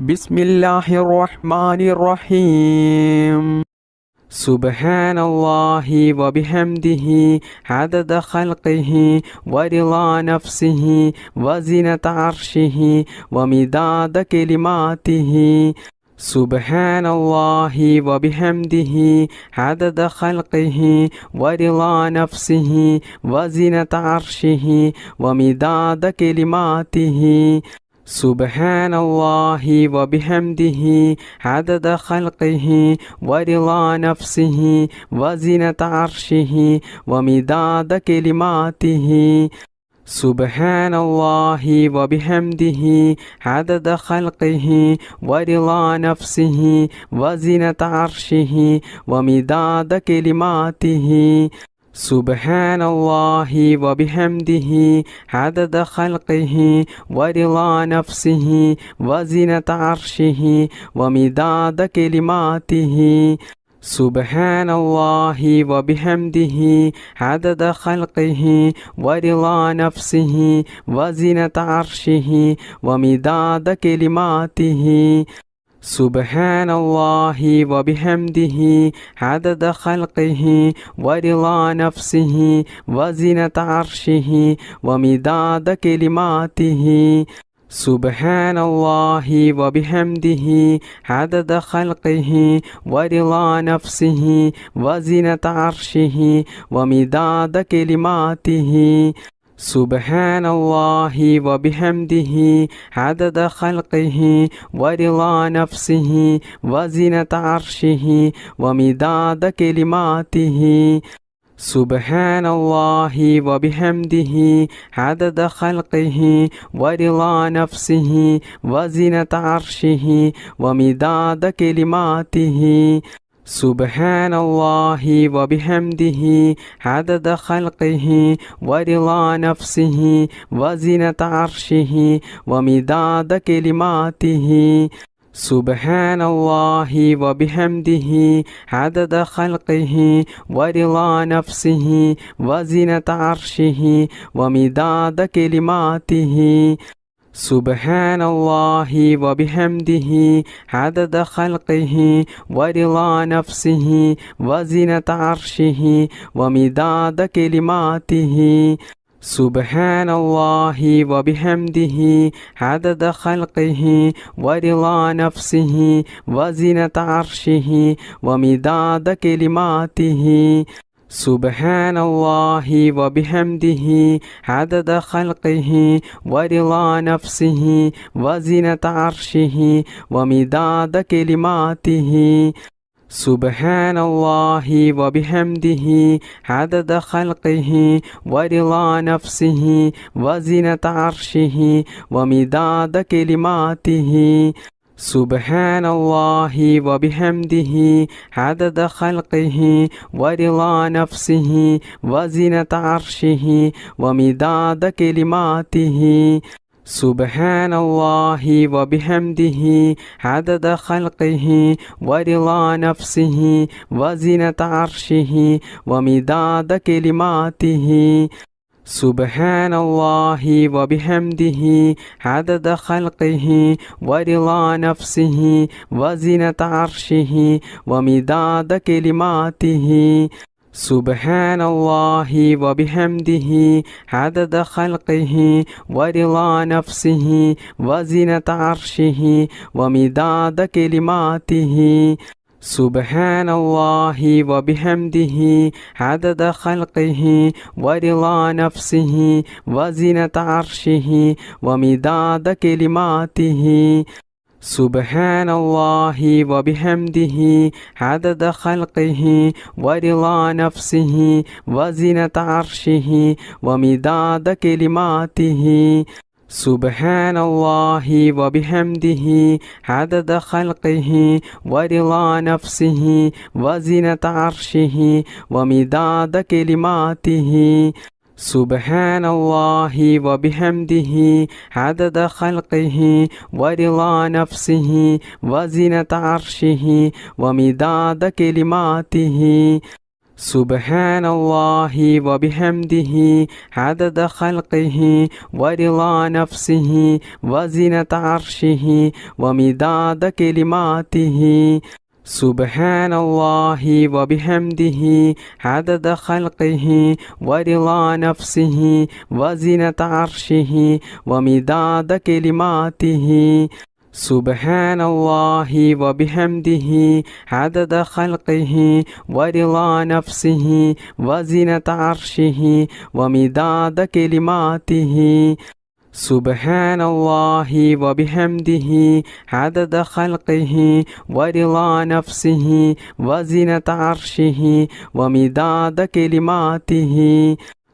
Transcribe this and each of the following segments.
بسم الله الرحمن الرحيم. سبحان الله وبحمده عدد خلقه ورضا نفسه وزنة عرشه ومداد كلماته. سبحان الله وبحمده عدد خلقه ورضا نفسه وزنة عرشه ومداد كلماته. سبحان الله وبحمده عدد خلقه ورضا نفسه وزنة عرشه ومداد كلماته. سبحان الله وبحمده عدد خلقه ورضا نفسه وزنة عرشه ومداد كلماته. سبحان الله وبحمده عدد خلقه ورضا نفسه وزنة عرشه ومداد كلماته. سبحان الله وبحمده عدد خلقه ورضا نفسه وزنة عرشه ومداد كلماته. سبحان الله وبحمده عدد خلقه ورضا نفسه وزنة عرشه ومداد كلماته. سبحان الله وبحمده عدد خلقه ورضا نفسه وزنة عرشه ومداد كلماته. سبحان الله وبحمده عدد خلقه ورضا نفسه وزنة عرشه ومداد كلماته. سبحان الله وبحمده عدد خلقه ورضا نفسه وزنة عرشه ومداد كلماته. سبحان الله وبحمده عدد خلقه ورضا نفسه وزنة عرشه ومداد كلماته. سبحان الله وبحمده عدد خلقه ورضا نفسه وزنة عرشه ومداد كلماته. سبحان الله وبحمده عدد خلقه ورضا نفسه وزنة عرشه ومداد كلماته. سبحان الله وبحمده عدد خلقه ورضا نفسه وزنة عرشه ومداد كلماته. سبحان الله وبحمده عدد خلقه ورضا نفسه وزنة عرشه ومداد كلماته. سبحان الله وبحمده عدد خلقه ورضا نفسه وزنة عرشه ومداد كلماته. سبحان الله وبحمده عدد خلقه ورضا نفسه وزنة عرشه ومداد كلماته. سبحان الله وبحمده عدد خلقه ورضا نفسه وزنة عرشه ومداد كلماته. سبحان الله وبحمده عدد خلقه ورضا نفسه وزنة عرشه ومداد كلماته. سبحان الله وبحمده عدد خلقه ورضا نفسه وزنة عرشه ومداد كلماته. سبحان الله وبحمده عدد خلقه ورضا نفسه وزنة عرشه ومداد كلماته. سبحان الله وبحمده عدد خلقه ورضا نفسه وزنة عرشه ومداد كلماته. سبحان الله وبحمده عدد خلقه ورضا نفسه وزنة عرشه ومداد كلماته. سبحان الله وبحمده عدد خلقه ورضا نفسه وزنة عرشه ومداد كلماته. سبحان الله وبحمده عدد خلقه ورضا نفسه وزنة عرشه ومداد كلماته سبحان الله وبحمده عدد خلقه ورضا نفسه وزنة عرشه ومداد كلماته سبحان الله وبحمده عدد خلقه ورضا نفسه وزنة عرشه ومداد كلماته سبحان الله وبحمده عدد خلقه ورضا نفسه وزنة عرشه ومداد كلماته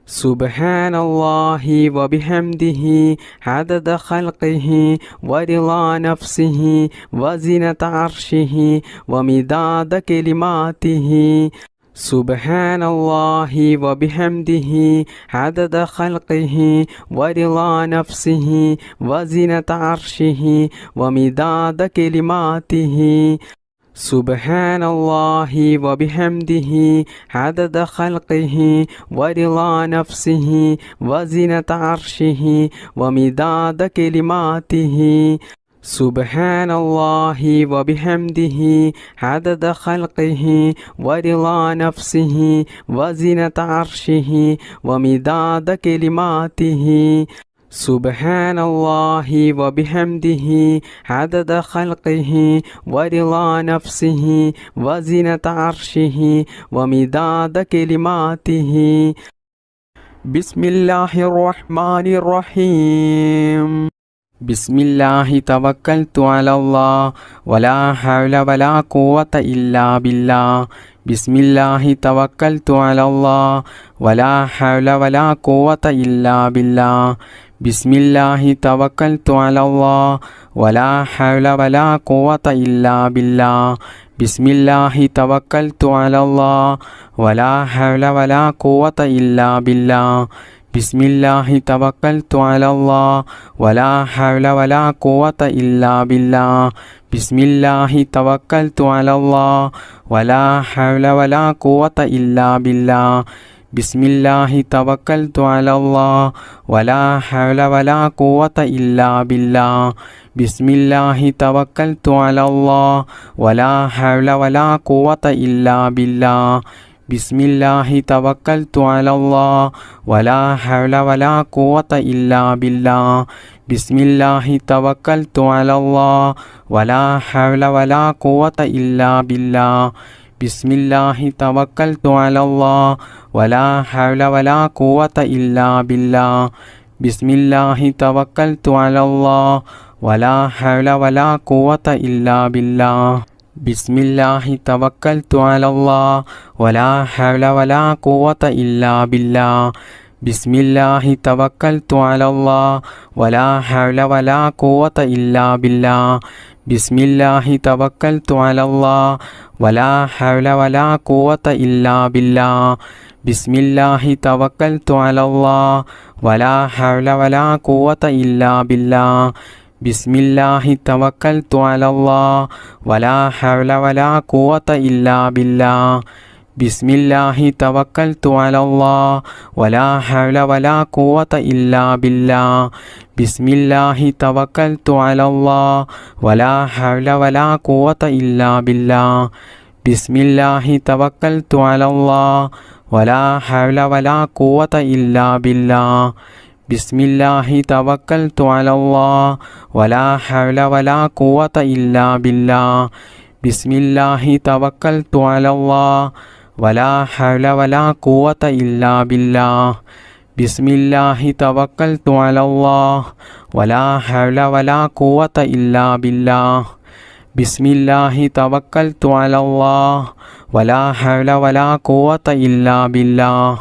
سبحان الله وبحمده عدد خلقه ورضا نفسه وزنة عرشه ومداد كلماته سبحان الله وبحمده عدد خلقه ورضا نفسه وزنة عرشه ومداد كلماته سبحان الله وبحمده عدد خلقه ورضا نفسه وزنة عرشه ومداد كلماته سبحان الله وبحمده عدد خلقه ورضا نفسه وزنة عرشه ومداد كلماته سبحان الله وبحمده عدد خلقه ورضا نفسه وزنة عرشه ومداد كلماته بسم الله الرحمن الرحيم بسم الله توكلت على الله ولا حول ولا قوة إلا بالله بسم الله توكلت على الله ولا حول ولا قوة إلا بالله بسم الله توكلت على الله ولا حول ولا قوة إلا بالله بسم الله توكلت على الله ولا حول ولا قوة إلا بالله بسم الله توكلت على الله ولا حول ولا قوة إلا بالله بسم الله توكلت على الله ولا حول ولا قوة إلا بالله بسم الله توكلت على الله ولا حول ولا قوة إلا بالله بسم الله توكلت على الله ولا حول ولا قوة إلا بالله بسم الله توكلت على الله ولا حول ولا قوة إلا بالله بسم الله توكلت على الله ولا حول ولا قوة إلا بالله بسم الله توكلت على الله ولا حول ولا قوة إلا بالله بسم الله توكلت على الله ولا حول ولا قوة إلا بالله بسم الله توكلت على الله ولا حول ولا قوة إلا بالله بسم الله توكلت على الله ولا حول ولا قوة إلا بالله بسم الله توكلت على الله ولا حول ولا قوة إلا بالله بسم الله توكلت على الله ولا حول ولا قوة إلا بالله بسم الله توكلت على الله ولا حول ولا قوة إلا بالله بسم الله توكلت على الله ولا حول ولا قوة إلا بالله بسم الله توكلت على الله ولا حول ولا قوة إلا بالله بسم الله توكلت على الله ولا حول ولا قوة إلا بالله بسم الله توكلت على الله ولا حول ولا قوة إلا بالله بسم الله توكلت على الله ولا حول ولا قوة إلا بالله بسم الله توكلت على الله ولا حول ولا قوة إلا بالله بسم الله توكلت على الله ولا حول ولا قوة إلا بالله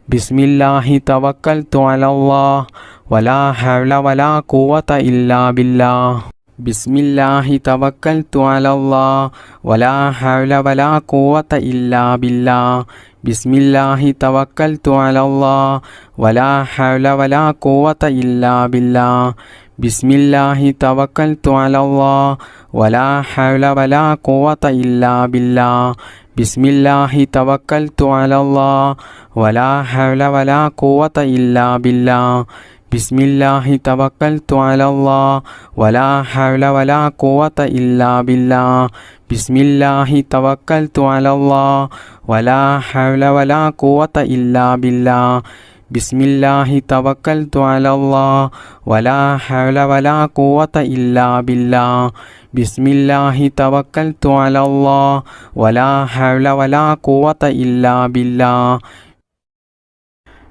بسم الله توكلت على الله ولا حول ولا قوة إلا بالله بسم الله توكلت على الله ولا حول ولا قوة إلا بالله بسم الله توكلت على الله ولا حول ولا قوة إلا بالله بسم الله توكلت على الله ولا حول ولا قوة إلا بالله بسم الله توكلت على الله ولا حول ولا قوة إلا بالله بسم الله توكلت على الله ولا حول ولا قوة إلا بالله بسم الله توكلت على الله ولا حول ولا قوة إلا بالله بسم الله توكلت على الله ولا حول ولا قوة إلا بالله بسم الله توكلت على الله ولا حول ولا قوة إلا بالله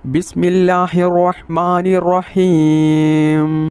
بسم الله الرحمن الرحيم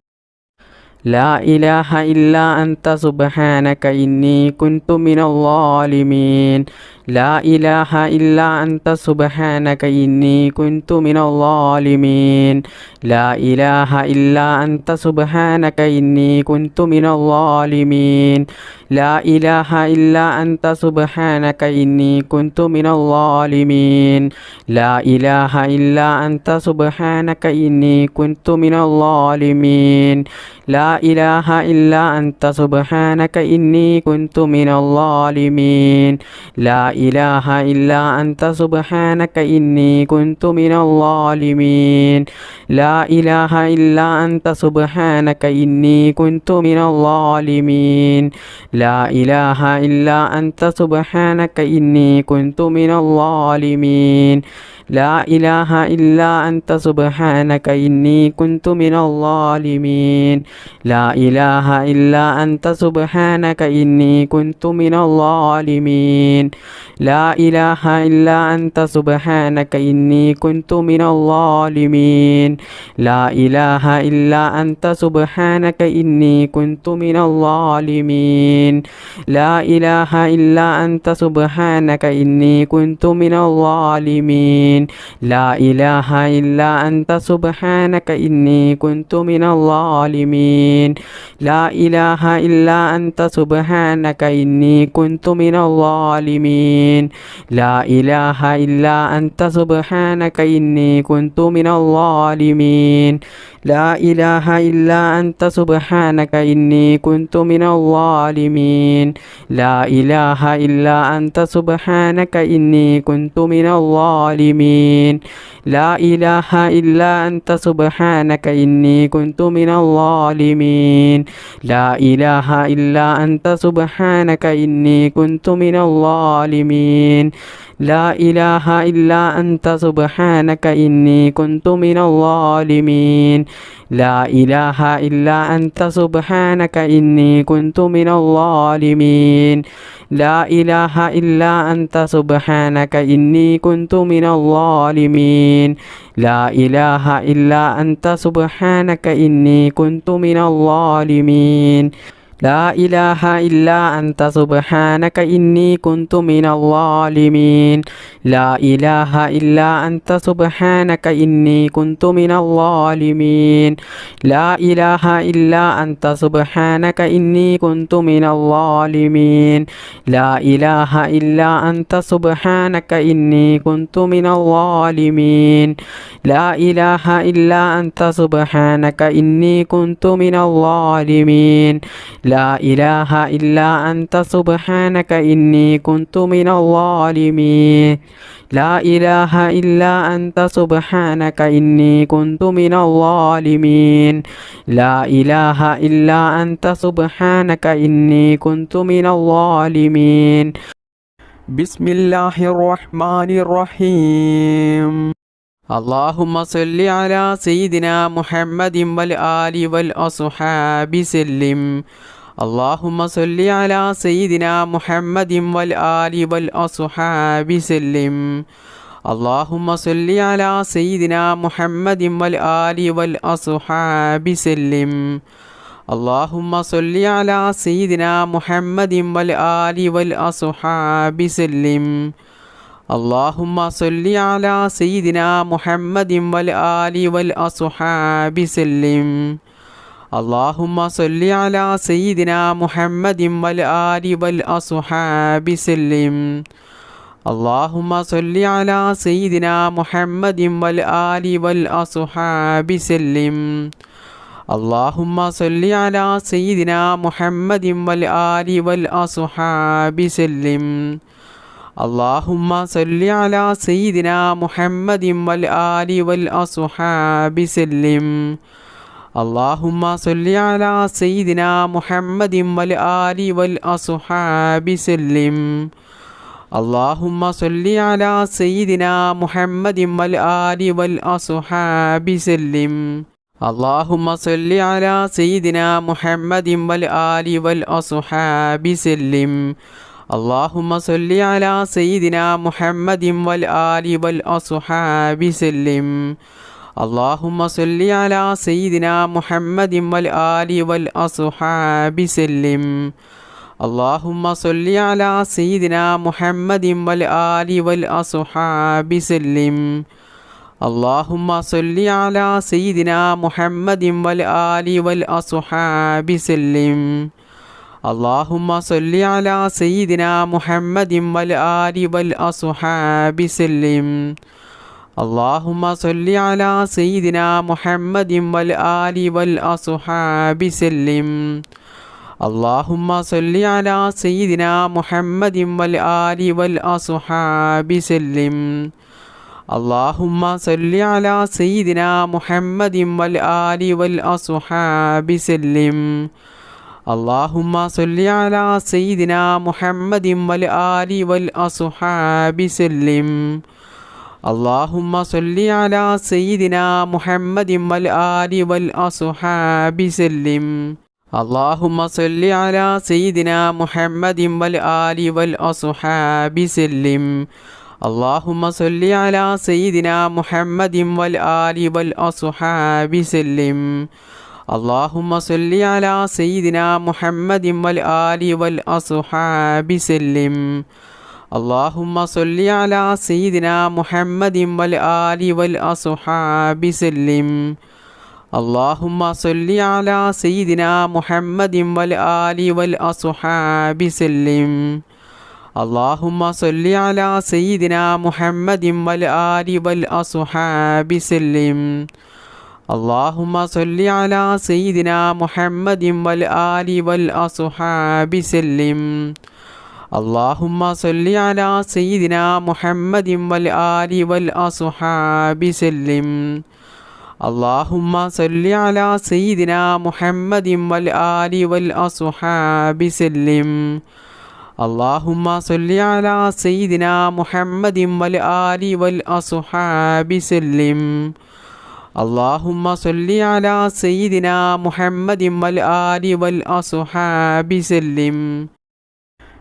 لا إله إلا أنت سبحانك إني كنت من الظالمين لا إله إلا أنت سبحانك إني كنت من الظالمين لا إله إلا أنت سبحانك إني كنت من الظالمين لا إله إلا أنت سبحانك إني كنت من الظالمين لا إله إلا أنت سبحانك إني كنت من الظالمين لا إله إلا أنت سبحانك إني كنت من الظالمين لا إله إلا أنت سبحانك إني كنت من الظالمين لا إله إلا أنت سبحانك إني كنت من الظالمين لا إله إلا أنت سبحانك إني كنت من الظالمين لا إله إلا أنت سبحانك إني كنت من الظالمين لا إله إلا أنت سبحانك إني كنت من الظالمين لا إله إلا أنت سبحانك إني كنت من الظالمين لا إله إلا أنت سبحانك إني كنت من الظالمين لا إله إلا أنت سبحانك إني كنت من الظالمين لا إله إلا أنت سبحانك إني كنت من الظالمين لا إله إلا أنت سبحانك إني كنت من الظالمين لا إله إلا أنت سبحانك إني كنت من الظالمين لا إله إلا أنت سبحانك إني كنت من الظالمين لا إله إلا أنت سبحانك إني كنت من الظالمين لا إله إلا أنت سبحانك إني كنت من الظالمين لا إله إلا أنت سبحانك إني كنت من الظالمين لا إله إلا أنت سبحانك إني كنت من الظالمين لا إله إلا أنت سبحانك إني كنت من الظالمين لا إله إلا أنت سبحانك إني كنت من الظالمين لا إله إلا أنت سبحانك إني كنت من الظالمين لا إله إلا أنت سبحانك إني كنت من الظالمين لا إله إلا أنت سبحانك إني كنت من الظالمين لا إله إلا أنت سبحانك إني كنت من الظالمين لا إله إلا أنت سبحانك إني كنت من الظالمين لا إله إلا أنت سبحانك إني كنت من الظالمين لا إله إلا أنت سبحانك إني كنت من الظالمين لا إله إلا أنت سبحانك إني كنت من الظالمين لا إله إلا أنت سبحانك إني كنت من الظالمين بسم الله الرحمن الرحيم اللهم صل على سيدنا محمد والآل والأصحاب سلم اللهم صل على سيدنا محمد والآل والأصحاب سلم اللهم صل على سيدنا محمد والآل والأصحاب سلم اللهم صل على سيدنا محمد والآل والأصحاب سلم اللهم صل على سيدنا محمد والآل والأصحاب سلم اللهم صل على سيدنا محمد والآل والأصحاب سلم اللهم صل على سيدنا محمد والآل والأصحاب سلم اللهم صل على سيدنا محمد والآل والأصحاب سلم. اللهم صل على سيدنا محمد والآل والأصحاب سلم. اللهم صل على سيدنا محمد والآل والأصحاب سلم. اللهم صل على سيدنا محمد والآل والأصحاب سلم. اللهم صل على سيدنا محمد والآل والأصحاب سلم. اللهم صل على سيدنا محمد والآل والأصحاب سلم. اللهم صل على سيدنا محمد والآل والأصحاب سلم. اللهم صل على سيدنا محمد والآل والأصحاب سلم. اللهم صل على سيدنا محمد والآل والأصحاب سلم. اللهم صل على سيدنا محمد والآل والأصحاب سلم. اللهم صل على سيدنا محمد والآل والأصحاب سلم. اللهم صل على سيدنا محمد والآل والأصحاب سلم. اللهم صل على سيدنا محمد والآل والأصحاب سلم. اللهم صل على سيدنا محمد والآل والأصحاب سلم. اللهم صل على سيدنا محمد والآل والأصحاب سلم. اللهم صل على سيدنا محمد والآل والأصحاب سلم. اللهم صل على سيدنا محمد والآل والأصحاب سلم. اللهم صل على سيدنا محمد والآل والأصحاب سلم. اللهم صل على سيدنا محمد والآل والأصحاب سلم. اللهم صل على سيدنا محمد والآل والأصحاب سلم. اللهم صل على سيدنا محمد والآل والأصحاب سلم. اللهم صل على سيدنا محمد والآل والأصحاب سلم. اللهم صل على سيدنا محمد والآل والأصحاب سلم. اللهم صل على سيدنا محمد والآل والأصحاب سلم. اللهم صل على سيدنا محمد والآل والأصحاب سلم. اللهم صل على سيدنا محمد والآل والأصحاب سلم.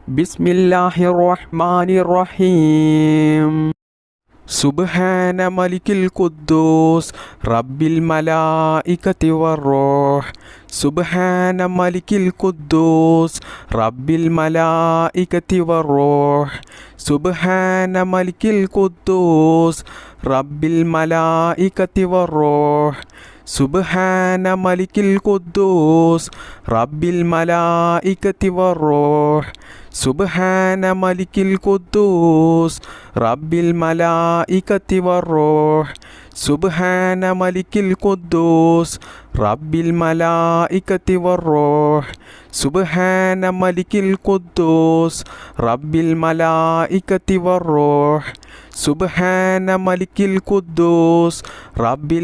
بسم الله الرحمن الرحيم. سبحان ملك القدوس رب الملائكة والروح. سبحان ملك القدوس رب الملائكة والروح. سبحان ملك القدوس رب الملائكة والروح. سبحان ملك القدوس رب الملائكة والروح. سبحان ملك القدوس رب الملائكة والروح. سبحان ملك القدوس رب الملائكة والروح. سبحان ملك القدوس رب الملائكة والروح. سبحان ملك القدوس رب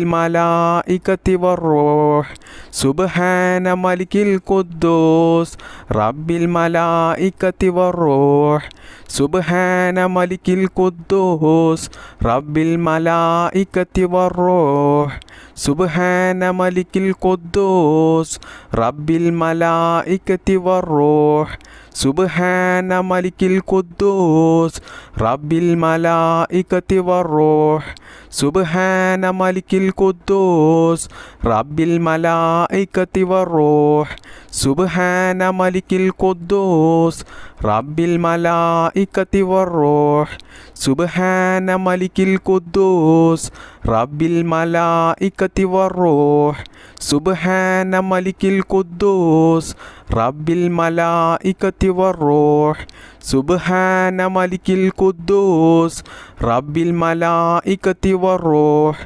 الملائكة والروح. سبحان ملك القدوس رب الملائكة والروح. سبحان ملك القدوس رب الملائكة والروح. سبحان ملك القدوس رب الملائكة والروح. سبحان ملك القدوس رب الملائكة والروح. سبحان ملك القدوس رب الملائكة والروح. سبحان ملك القدوس رب الملائكة والروح. سبحان ملك القدوس رب الملائكة والروح. سبحان ملك القدوس رب الملائكة والروح. سبحان ملك القدوس رب الملائكة والروح.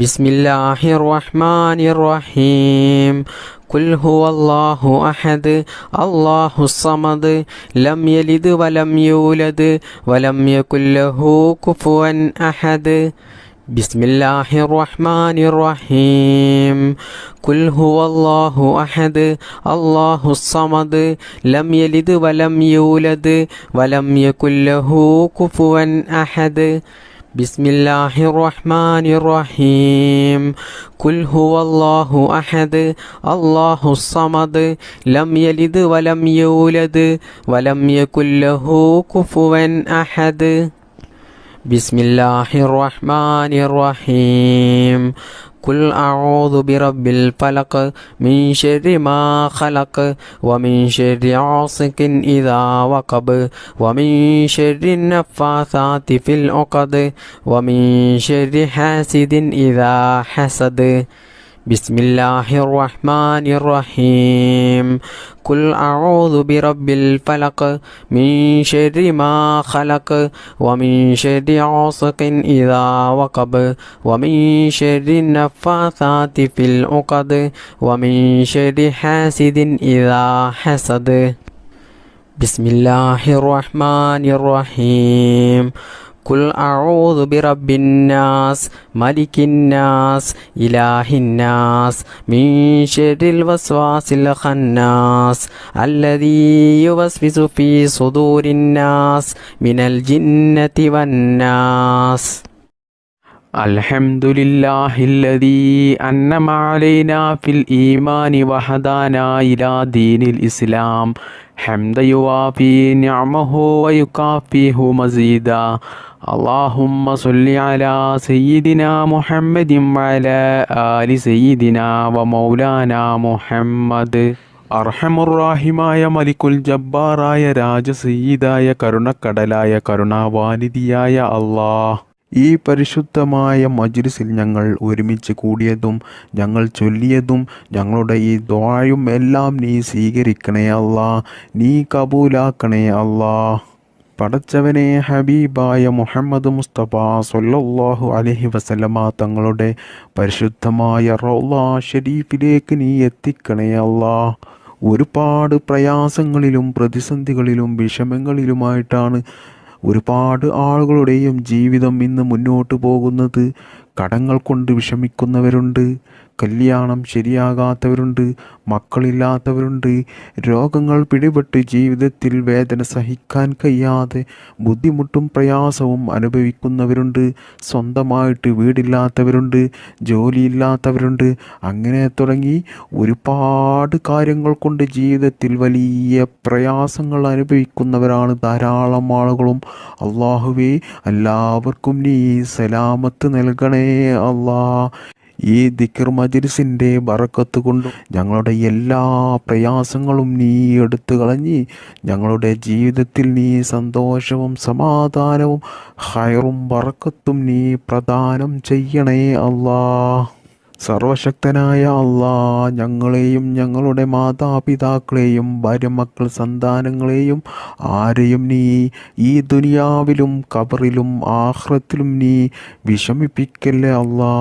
ബിസ്മില്ലാഹിർ റഹ്മാനിർ റഹീം. ഖുൽ ഹുവല്ലാഹു അഹദ് അല്ലാഹുസ് സമദ് ലം യലിദ് വലം യൂലദ് വലം യകുൽ ലഹു കുഫുവൻ അഹദ്. ബിസ്മില്ലാഹിർ റഹ്മാനിർ റഹീം. ഖുൽ ഹുവല്ലാഹു അഹദ് അല്ലാഹുസ് സമദ് ലം യലിദ് വലം യൂലദ് വലം യകുൽ ലഹു കുഫുവൻ അഹദ്. ബിസ്മില്ലാഹിർ റഹ്മാനിർ റഹീം. ഖുൽ ഹുവല്ലാഹു അഹദ് അല്ലാഹുസ് സമദ് ലം യലിദ് വലം യൂലദ് വലം യകുൽ ലഹു കുഫുവൻ അഹദ്. ബിസ്മില്ലാഹിർ റഹ്മാനിർ റഹീം. ഖുൽ അഊദു ബിറബ്ബിൽ ഫലഖ് മിൻ ശർരി മാ ഖലഖ് വമിൻ ശർരി ഗാസിഖിൻ ഇദാ വഖബ് വമിൻ ശർരി നഫ്ഫാസാതി ഫിൽ ഉഖദ് വമിൻ ശർരി ഹാസിദിൻ ഇദാ ഹസദ്. ബിസ്മില്ലാഹിർ റഹ്മാനിർ റഹീം. ഖുൽ അഊദു ബിറബ്ബിൽ ഫലഖ് മിൻ ശർരി മാ ഖലഖ് വമിൻ ശർരി ഗാസിഖിൻ ഇദാ വഖബ് വമിൻ ശർരി നഫ്ഫാസാതി ഫിൽ ഉഖദ് വമിൻ ശർരി ഹാസിദിൻ ഇദാ ഹസദ്. ബിസ്മില്ലാഹിർ റഹ്മാനിർ റഹീം. ഖുൽ അഊദു ബിറബ്ബിൻ നാസ് മലിക്കിൻ നാസ് ഇലാഹിൻ നാസ് മിൻ ശർരിൽ വസ്വാസിൽ ഖന്നാസ് അല്ലദീ യുവസ്വിസു ഫീ സുദൂരിൻ നാസ് മിനൽ ജിന്നതി വന്നാസ്. അൽഹംദുലില്ലാഹില്ലദീ അൻഅമ അലൈനാ ഫിൽ ഈമാനി വഹദാനാ ഇലാ ദീനിൽ ഇസ്ലാം ഹംദ യുവാഫി നിഅമഹു വയുകാഫിഹു മസീദാ. അല്ലാഹുമ്മ സ്വല്ലി അലാ സയ്യിദിനാ മുഹമ്മദിൻ വഅലാ ആലി സയ്യിദിനാ വമൗലാനാ മുഹമ്മദ്. അർഹമുർറാഹിമായ മലിക്കുൽ ജബ്ബാറായ രാജസയ്യിദായ കരുണക്കടലായ കരുണാവാനിധിയായ അല്ലാഹ്, ഈ പരിശുദ്ധമായ മജ്ലിസിൽ ഞങ്ങൾ ഒരുമിച്ച് കൂടിയതും ഞങ്ങൾ ചൊല്ലിയതും ഞങ്ങളുടെ ഈ ദുആയും എല്ലാം നീ സ്വീകരിക്കണേ അല്ലാ, നീ കബൂലാക്കണേ അല്ലാ. പടച്ചവനെ, ഹബീബായ മുഹമ്മദ് മുസ്തഫ സ്വല്ലല്ലാഹു അലൈഹി വസല്ലമ തങ്ങളുടെ പരിശുദ്ധമായ റൗള ഷരീഫിലേക്ക് നീ എത്തിക്കണേ അല്ലാ. ഒരുപാട് പ്രയാസങ്ങളിലും പ്രതിസന്ധികളിലും വിഷമങ്ങളിലുമായിട്ടാണ് ഒരുപാട് ആളുകളുടെയും ജീവിതം ഇന്ന് മുന്നോട്ട് പോകുന്നത്. കടങ്ങൾ കൊണ്ട് വിഷമിക്കുന്നവരുണ്ട്, കല്യാണം ശരിയാകാത്തവരുണ്ട്, മക്കളില്ലാത്തവരുണ്ട്, രോഗങ്ങൾ പിടിപെട്ട് ജീവിതത്തിൽ വേദന സഹിക്കാൻ കഴിയാതെ ബുദ്ധിമുട്ടും പ്രയാസവും അനുഭവിക്കുന്നവരുണ്ട്, സ്വന്തമായിട്ട് വീടില്ലാത്തവരുണ്ട്, ജോലിയില്ലാത്തവരുണ്ട്, അങ്ങനെ തുടങ്ങി ഒരുപാട് കാര്യങ്ങൾ കൊണ്ട് ജീവിതത്തിൽ വലിയ പ്രയാസങ്ങൾ അനുഭവിക്കുന്നവരാണ് ധാരാളം ആളുകളും. അല്ലാഹുവേ, എല്ലാവർക്കും നീ സലാമത്ത് നൽകണേ അല്ലാ. ഈ ദിക്ർ മജ്ലിസിൻ്റെ ബറക്കത്ത് കൊണ്ടും ഞങ്ങളുടെ എല്ലാ പ്രയാസങ്ങളും നീ എടുത്തു കളഞ്ഞ് ഞങ്ങളുടെ ജീവിതത്തിൽ നീ സന്തോഷവും സമാധാനവും ഖൈറും ബറക്കത്തും നീ പ്രദാനം ചെയ്യണേ അല്ലാ. സർവശക്തനായ അല്ലാ, ഞങ്ങളെയും ഞങ്ങളുടെ മാതാപിതാക്കളെയും ഭാര്യ മക്കൾ സന്താനങ്ങളെയും ആരെയും നീ ഈ ദുനിയാവിലും ഖബറിലും ആഖിറത്തിലും നീ വിഷമിപ്പിക്കല്ലേ അല്ലാ.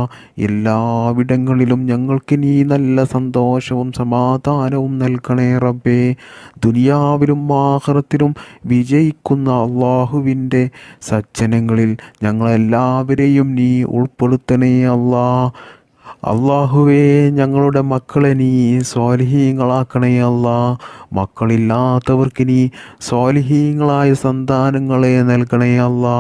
എല്ലാവിടങ്ങളിലും ഞങ്ങൾക്ക് നീ നല്ല സന്തോഷവും സമാധാനവും നൽകണേ റബ്ബേ. ദുനിയാവിലും ആഖിറത്തിലും വിജയിക്കുന്ന അള്ളാഹുവിൻ്റെ സജ്ജനങ്ങളിൽ ഞങ്ങളെല്ലാവരെയും നീ ഉൾപ്പെടുത്തണേ അല്ലാ. അല്ലാഹുവേ, ഞങ്ങളുടെ മക്കളെ നീ സ്വാലിഹീങ്ങളാക്കണേ അല്ലാ. മക്കളില്ലാത്തവർക്ക് നീ സ്വാലിഹീങ്ങളായ സന്താനങ്ങളെ നൽകണേ അല്ലാ.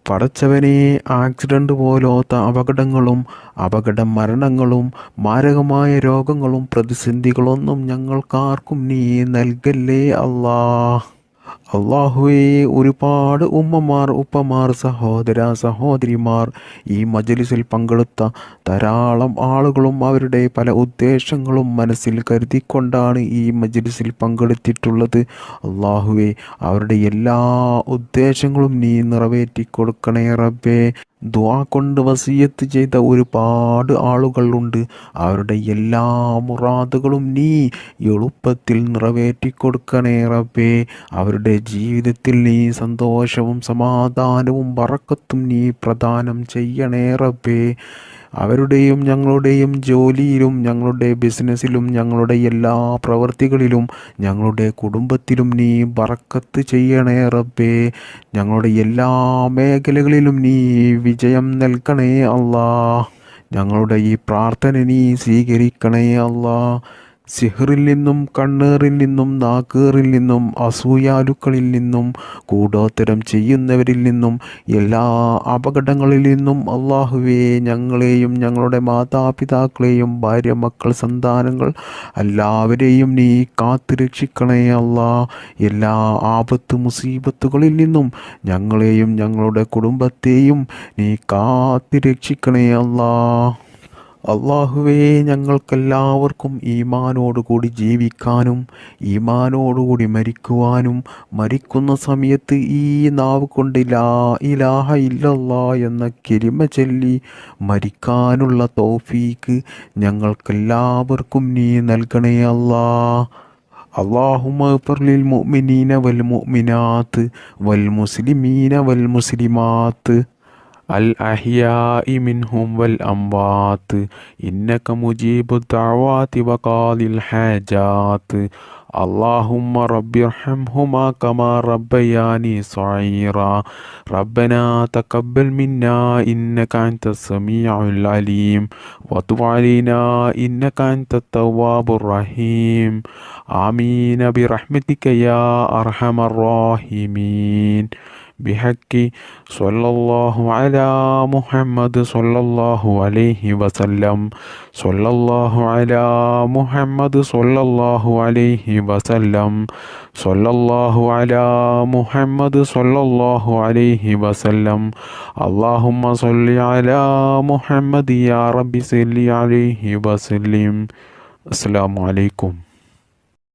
പടച്ചവനെ, ആക്സിഡൻ്റ് പോലത്തെ അപകടങ്ങളും അപകട മരണങ്ങളും മാരകമായ രോഗങ്ങളും പ്രതിസന്ധികളൊന്നും ഞങ്ങൾക്കാർക്കും നീ നൽകല്ലേ അല്ലാ. അള്ളാഹുവേ, ഒരുപാട് ഉമ്മമാർ, ഉപ്പമാർ, സഹോദര സഹോദരിമാർ, ഈ മജ്ലിസിൽ പങ്കെടുത്ത ധാരാളം ആളുകളും അവരുടെ പല ഉദ്ദേശങ്ങളും മനസ്സിൽ കരുതിക്കൊണ്ടാണ് ഈ മജ്ലിസിൽ പങ്കെടുത്തിട്ടുള്ളത്. അള്ളാഹുവേ, അവരുടെ എല്ലാ ഉദ്ദേശങ്ങളും നീ നിറവേറ്റി കൊടുക്കണേ റബ്ബേ. ദുആ കൊണ്ട് വസിയത്ത് ചെയ്ത ഒരുപാട് ആളുകളുണ്ട്. അവരുടെ എല്ലാ മുറാദുകളും നീ എളുപ്പത്തിൽ നിറവേറ്റിക്കൊടുക്കണേ റബ്ബേ. അവരുടെ ജീവിതത്തിൽ നീ സന്തോഷവും സമാധാനവും ബറക്കത്തും നീ പ്രദാനം ചെയ്യണേ റബ്ബേ. അവരുടെയും ഞങ്ങളുടെയും ജോലിയിലും ഞങ്ങളുടെ ബിസിനസ്സിലും ഞങ്ങളുടെ എല്ലാ പ്രവൃത്തികളിലും ഞങ്ങളുടെ കുടുംബത്തിലും നീ ബറക്കത്ത് ചെയ്യണേ റബ്ബേ. ഞങ്ങളുടെ എല്ലാ മേഖലകളിലും നീ വിജയം നൽകണേ അല്ലാ. ഞങ്ങളുടെ ഈ പ്രാർത്ഥന നീ സ്വീകരിക്കണേ അല്ലാ. സിഹറിൽ നിന്നും കണ്ണേറിൽ നിന്നും നാക്കേറിൽ നിന്നും അസൂയാലുക്കളിൽ നിന്നും കൂടോത്തരം ചെയ്യുന്നവരിൽ നിന്നും എല്ലാ അപകടങ്ങളിൽ നിന്നും അള്ളാഹുവേ ഞങ്ങളെയും ഞങ്ങളുടെ മാതാപിതാക്കളെയും ഭാര്യ മക്കൾ സന്താനങ്ങൾ എല്ലാവരെയും നീ കാത്തു രക്ഷിക്കണേ അല്ലാ. എല്ലാ ആപത്ത് മുസീബത്തുകളിൽ നിന്നും ഞങ്ങളെയും ഞങ്ങളുടെ കുടുംബത്തെയും നീ കാത്തു രക്ഷിക്കണേ അല്ലാ. അള്ളാഹുവേ ഞങ്ങൾക്കെല്ലാവർക്കും ഈമാനോടുകൂടി ജീവിക്കാനും ഈമാനോടുകൂടി മരിക്കുവാനും മരിക്കുന്ന സമയത്ത് ഈ നാവ് കൊണ്ട് ലാ ഇലാഹ ഇല്ലല്ലാ എന്ന കലിമ ചൊല്ലി മരിക്കാനുള്ള തൗഫീക്ക് ഞങ്ങൾക്കെല്ലാവർക്കും നീ നൽകണേ അല്ലാ. അല്ലാഹുമ്മ ഗ്ഫിർ ലിൽ മുഅ്മിനീന വൽ മുഅ്മിനാത്ത് വൽ മുസ്ലിമീന വൽ മുസ്ലിമാത്ത് الأحياء منهم والأموات إنك مجيب الدعوات وقاضي الحاجات اللهم رب ارحمهما كما ربياني صغيرا ربنا تقبل منا إنك أنت السميع العليم وتب علينا إنك أنت التواب الرحيم آمين برحمتك يا أرحم الراحمين بحق صلى الله على محمد صلى الله عليه وسلم صلى الله على محمد صلى الله عليه وسلم صلى الله على محمد صلى الله عليه وسلم اللهم صل على محمد يا رب صل عليه وسلم. السلام عليكم.